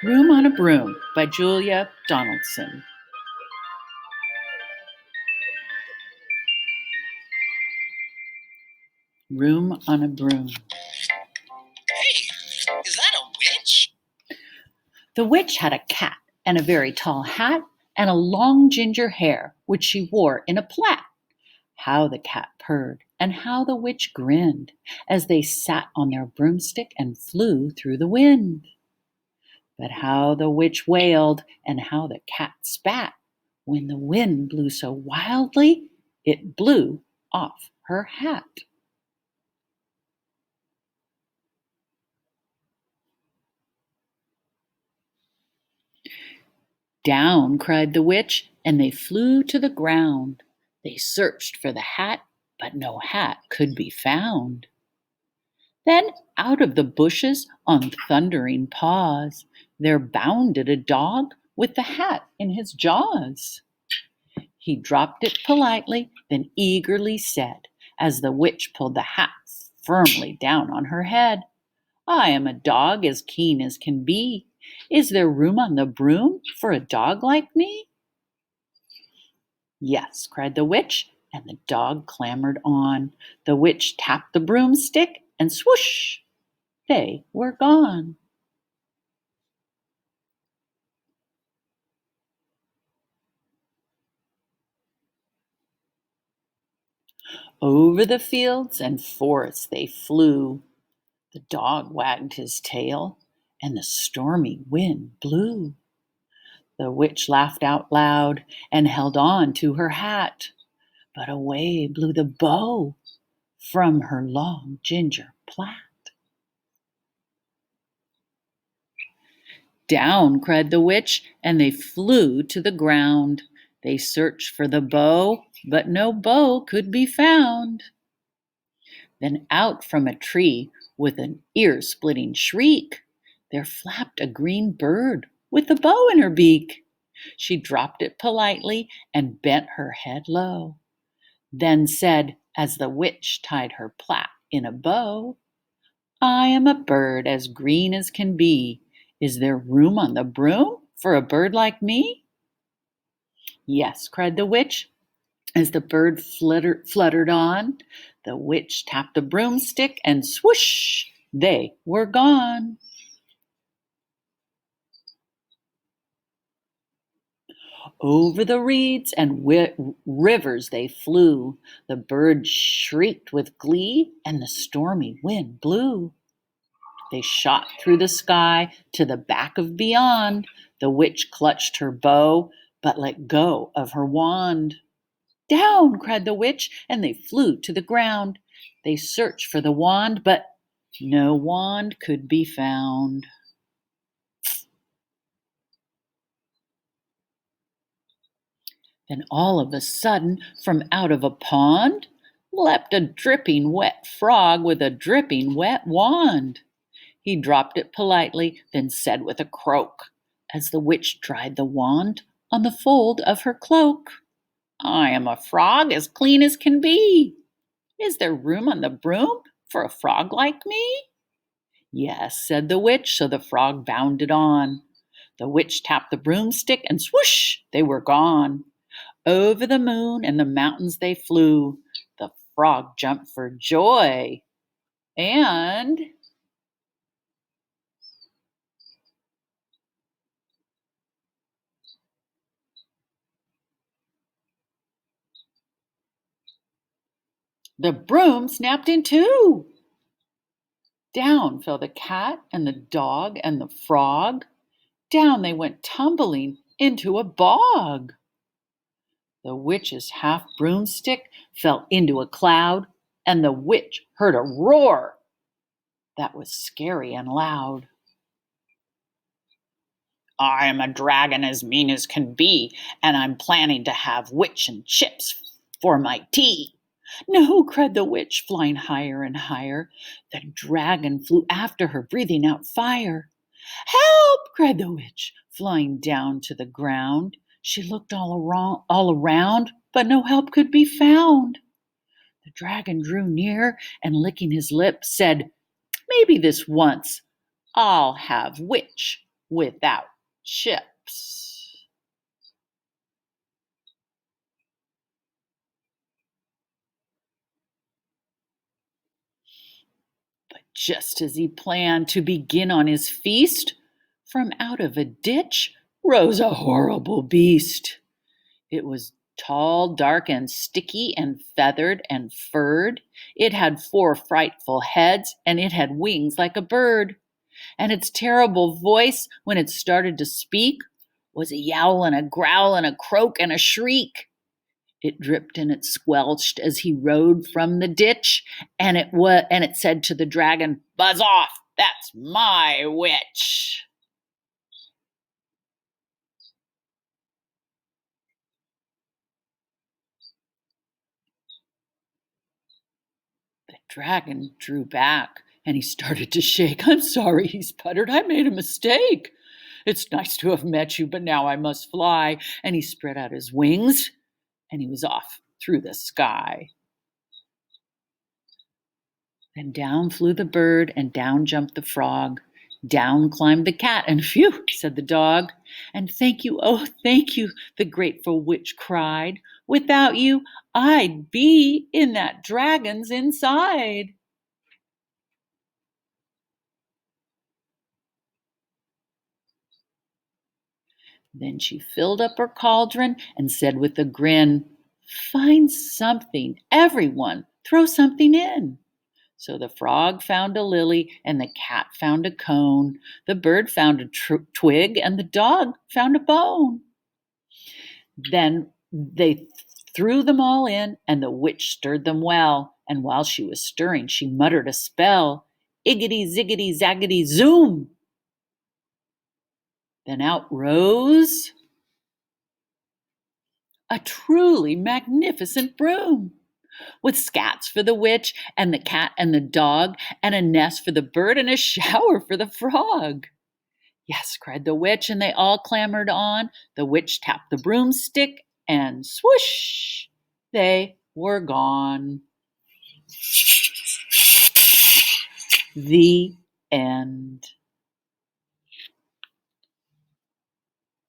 Room on a Broom by Julia Donaldson. Room on a Broom. Hey, is that a witch? The witch had a cat and a very tall hat and a long ginger hair, which she wore in a plait. How the cat purred and how the witch grinned as they sat on their broomstick and flew through the wind. But how the witch wailed and how the cat spat when the wind blew so wildly it blew off her hat. Down, cried the witch, and they flew to the ground. They searched for the hat, but no hat could be found. Then out of the bushes on thundering paws there bounded a dog with the hat in his jaws. He dropped it politely, then eagerly said, as the witch pulled the hat firmly down on her head, I am a dog as keen as can be. Is there room on the broom for a dog like me? Yes, cried the witch, and the dog clambered on. The witch tapped the broomstick, and swoosh, they were gone. Over the fields and forests they flew. The dog wagged his tail, and the stormy wind blew. The witch laughed out loud and held on to her hat, but away blew the bow from her long ginger plait. Down, cried the witch, and they flew to the ground. They searched for the bow, but no bow could be found. Then out from a tree, with an ear-splitting shriek, there flapped a green bird with a bow in her beak. She dropped it politely and bent her head low, then said, as the witch tied her plait in a bow, I am a bird as green as can be. Is there room on the broom for a bird like me? Yes, cried the witch, as the bird fluttered on. The witch tapped the broomstick, and swoosh, they were gone. Over the reeds and rivers they flew. The bird shrieked with glee, and the stormy wind blew. They shot through the sky to the back of beyond. The witch clutched her bow, but let go of her wand. Down, cried the witch, and they flew to the ground. They searched for the wand, but no wand could be found. Then all of a sudden, from out of a pond, leapt a dripping wet frog with a dripping wet wand. He dropped it politely, then said with a croak, as the witch dried the wand on the fold of her cloak, I am a frog as clean as can be. Is there room on the broom for a frog like me? Yes, said the witch, so the frog bounded on. The witch tapped the broomstick, and swoosh, they were gone. Over the moon and the mountains they flew. The frog jumped for joy, and the broom snapped in two. Down fell the cat and the dog and the frog. Down they went tumbling into a bog. The witch's half broomstick fell into a cloud, and the witch heard a roar that was scary and loud. I am a dragon as mean as can be, and I'm planning to have witch and chips for my tea. No, cried the witch, flying higher and higher. The dragon flew after her, breathing out fire. Help! Cried the witch, flying down to the ground. She looked all around, but no help could be found. The dragon drew near and, licking his lips, said, Maybe this once I'll have witch without chips. But just as he planned to begin on his feast, from out of a ditch rose a horrible beast. It was tall, dark, and sticky, and feathered and furred. It had 4 frightful heads, and it had wings like a bird. And its terrible voice, when it started to speak, was a yowl and a growl and a croak and a shriek. It dripped and it squelched as he rode from the ditch, and it said to the dragon, "Buzz off! That's my witch." The dragon drew back and he started to shake. "I'm sorry," he sputtered. "I made a mistake. It's nice to have met you, but now I must fly." And he spread out his wings and he was off through the sky. Then down flew the bird, and down jumped the frog. Down climbed the cat, and "Phew," said the dog. "And thank you, oh, thank you," the grateful witch cried. "Without you, I'd be in that dragon's inside." Then she filled up her cauldron and said with a grin, "Find something, everyone, throw something in." So the frog found a lily, and the cat found a cone. The bird found a twig, and the dog found a bone. Then they threw them all in, and the witch stirred them well. And while she was stirring, she muttered a spell: "Iggity, ziggity, zaggity, zoom!" Then out rose a truly magnificent broom, with scats for the witch and the cat and the dog, and a nest for the bird and a shower for the frog. "Yes," cried the witch, and they all clambered on. The witch tapped the broomstick, and swoosh, they were gone. The end.